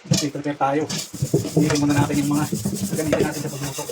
Kasi prepare tayo. Hindi muna natin yung mga gagamitin natin sa pagluto.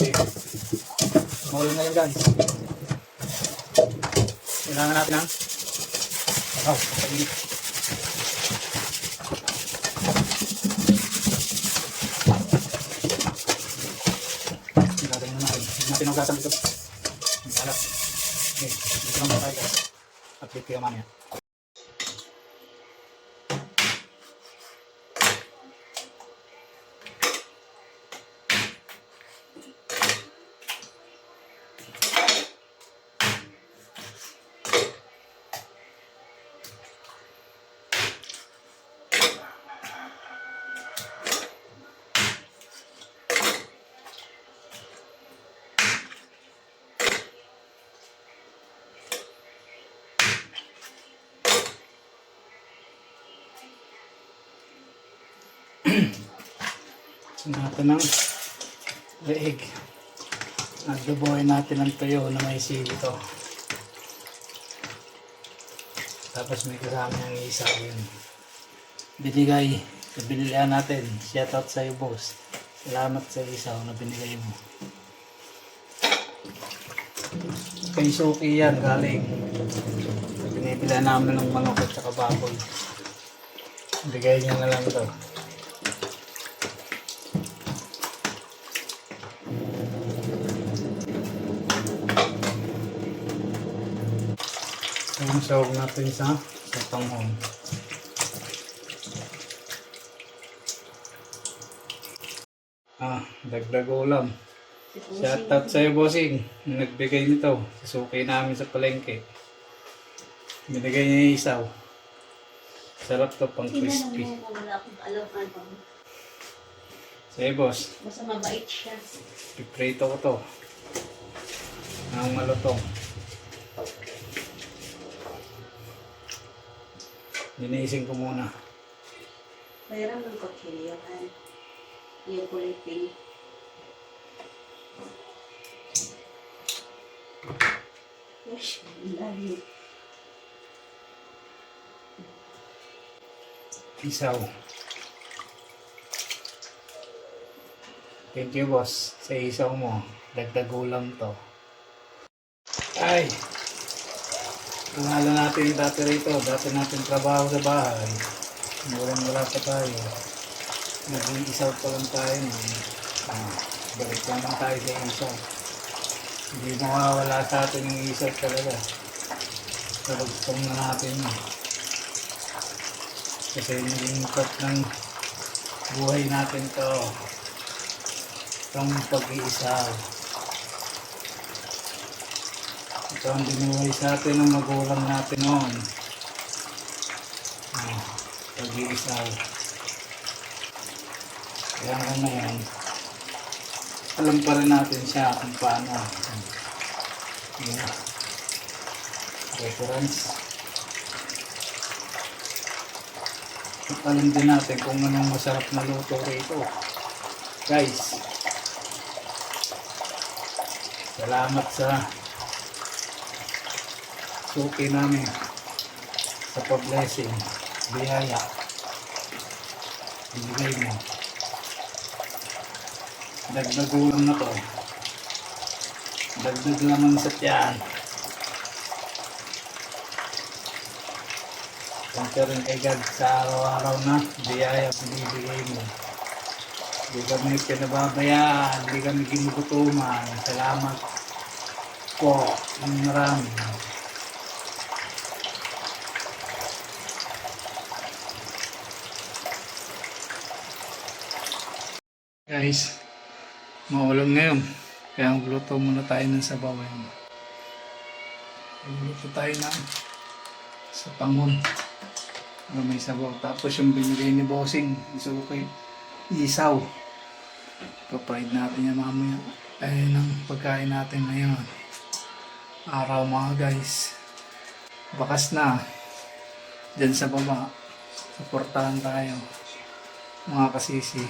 Okay. Maulan na yun guys. Kailangan natin ng papainit. Gagawin na natin. Hindi natin hugasan dito. Ang balat. Okay. Dito naman tayo guys. Update kayo mamaya. Natin ng leeg. Nagdubuhay natin ng tuyo na may sili to. Tapos may kasama yung isa yun. Binigay. Binilihan natin. Shout out sa iyo boss. Salamat sa isaw na binigay mo. Kay Suki yan galing. Binibilihan namin ng manok at saka baboy. Bigay niya na lang to. Ang sahog natin sa panghon. Dagdag ulam. Shoutout sa iyo bossing. Nagbigay nito. Susuki namin sa palengke. Binigay niya yung isaw. Sarap to pang crispy. Wala akong alam ano. Sa iyo boss. Basta mabait siya. Piprito ko to. Ang malutong. Linisin ko muna. Mayroon ng kutsilyo kan. Yung kulay pink. Gosh, layo. Isaw. Thank you boss sa isaw mo. Dagdag ulam to. Ay! Pangalan natin dati rito. Dati natin trabaho sa bahay. Wala pa tayo. Naging isaw pa lang tayo. Balik naman tayo sa isaw. Hindi mawawala sa atin yung isaw talaga. Talagpong na natin. Kasi naging part ng buhay natin to. Itong pag-iisaw. Ito ang binuhay sa atin ng magulang natin noon. Pag-iisaw. Kaya ngayon, alam pa rin natin siya kung paano. Reference. At alam din natin kung anong masarap na luto rito. Guys, salamat sa suki namin sa pag-blessing, biyaya, binigay mo. Dagdag ulam na to. Dagdag laman sa tiyan. Thank rin kay God sa araw-araw na biyaya binibigay mo. Hindi kami pinababayaan, hindi kami ginugutuman. Salamat po ng marami. Guys, maulan ngayon. Kaya magluto muna tayo ng sabaw. Magluto tayo ng sa pangon. May sabaw. Tapos yung binigay ni Bossing, isukay, isaw. Papride natin yan mamaya. Ayun ang pagkain natin ngayon. Araw mga guys. Bakas na. Diyan sa baba. Suportahan tayo. Mga kasisi.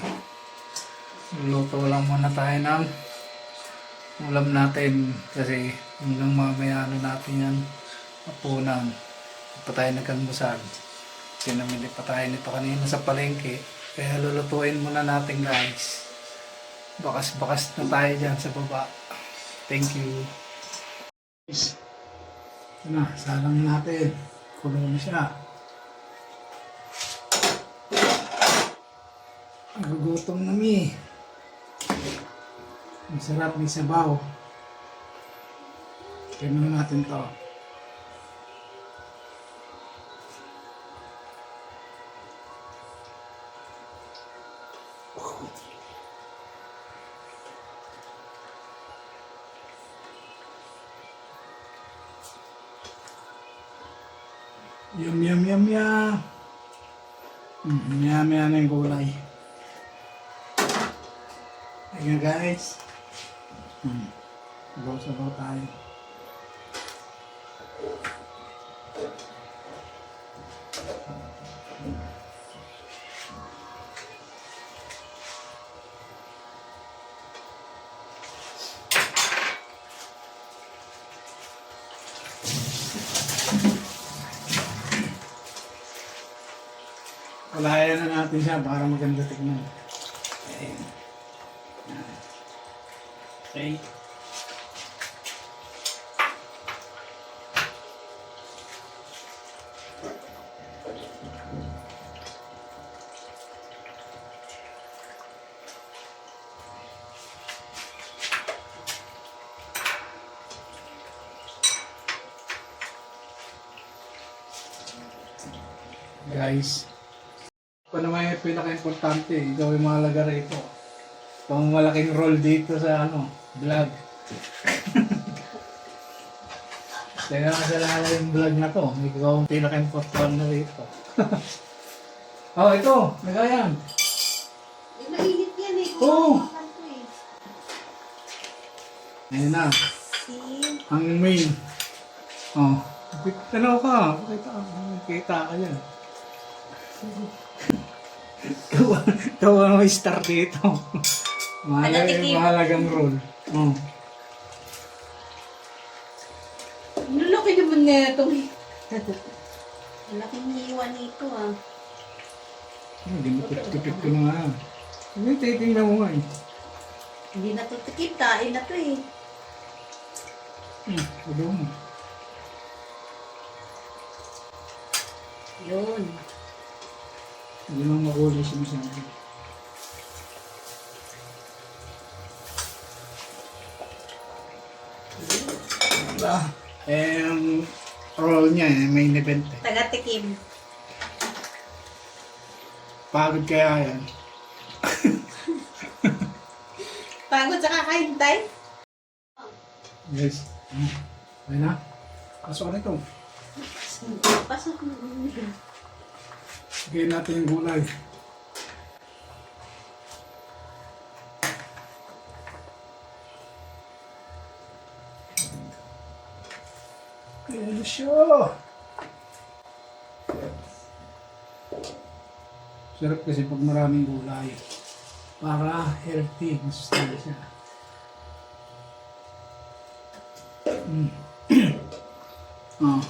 Luto lang muna tayo ng ulam natin kasi hanggang mamaya natin yan hapunan pa tayo nagkangmusal. Pinamili pa tayo nito kanina sa palengke. Kaya lulutuin muna natin guys. Bakas-bakas na tayo dyan sa baba. Thank you. Guys, ito na, salang natin. Kulong na siya. Nagugutom na mi. Masarap, may sabaw. Tignan natin to. Yum, yum, yum, yum. Yum, yum yung gulay. Ayan guys. Sabaw-sabaw tayo. Palayan na natin siya para maganda tignan. Ayan. Okay. Guys, ito naman yung pinaka-importante, ikaw yung mahalaga rito. Pang malaking role dito sa vlog. Kaya nasalala yung vlog na to, ikaw ang pinaka-importante na rito. Oh, ito, nagayan. Mainit yan eh. Oo. Ayun na, See? ang main. Oh, tanaw ka, kita ka yan. Ikaw ang may star dito. Mahalagang role. Oh. Nalaki naman na ito. Malaking hiwa nito ah. Ginupit-gupit ko na nga. Hindi, titingnan mo nga eh. Hindi natutikip, kain na to eh. Sabi mo. Yun. Hindi lang makulay siya masyado. Ang role niya main event eh. Taga-tikim. Pagod kaya yan. Pagod sa kakahintay? Yes. Ayun na. Pasok ka nito. Pasok mo. Bigyan natin yung gulay. Ayan na siya. Sarap kasi pag maraming gulay. Para healthy. Masustansya. Oh.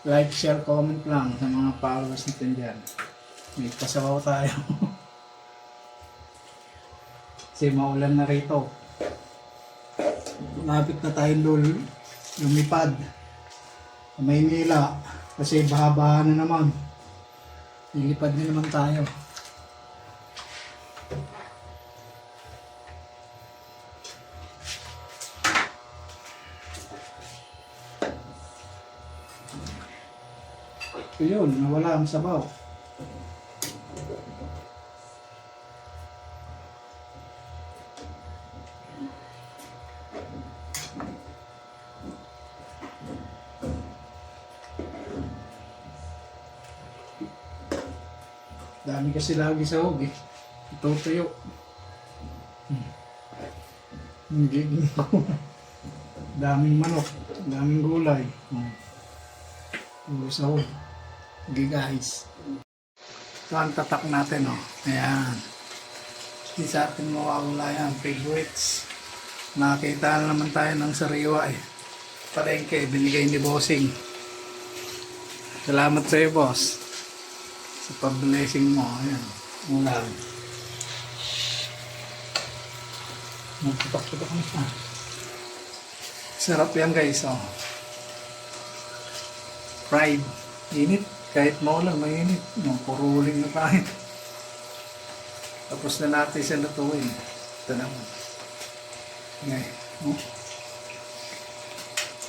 Like, share, comment lang sa mga followers natin dyan. May pasabaw tayo. Kasi maulan na rito. Malapit na tayo lumipad sa Maynila. Kasi baha-baha na naman. Lilipad na naman tayo. So yun, nawala ang sabaw. Dami kasi lagi sahog eh. Ito tuyo. Giging ko. Daming manok, daming gulay. Sahog. Okay guys. Ito ang tatak natin Ayan. Hindi sa atin mawawala yan. Favorites. Nakakita na naman tayo ng sariwa palengke. Binigay ni Bossing. Salamat sa iyo boss. Sa pag-blessing mo, ayan. Ulam. Magputok-putok na siya. Sarap yan guys, oh. Fried. Init. Kahit maulan, mainit. No, puro uling na tayo. Tapos na natin siya lutuin. Ito naman. Okay. Oh.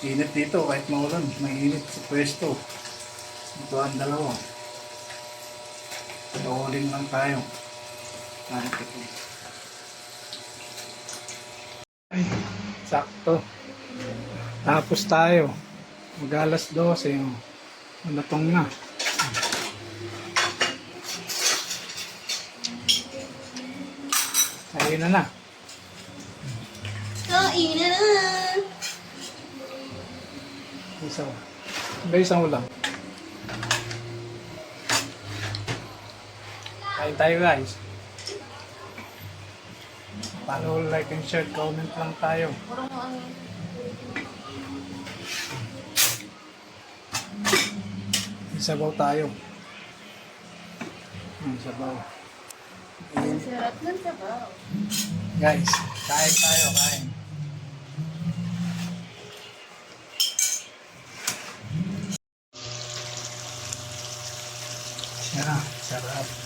Init dito kahit maulan. Mainit sa pwesto. Ito ang dalawa. Uling lang tayo. Kahit ito. Ay, sakto. Tapos tayo. Mag-alas 12. Oh. Malatong na. Ayun na na. Kain na na. Isa. Isang ulam. Kain tayo guys. Follow, like, and share. Comment lang tayo. Puro mo ang... Sabaw tayo. Sabaw. Ang sarap ng sabaw. Guys, kain tayo, kain. Yan na, sarap.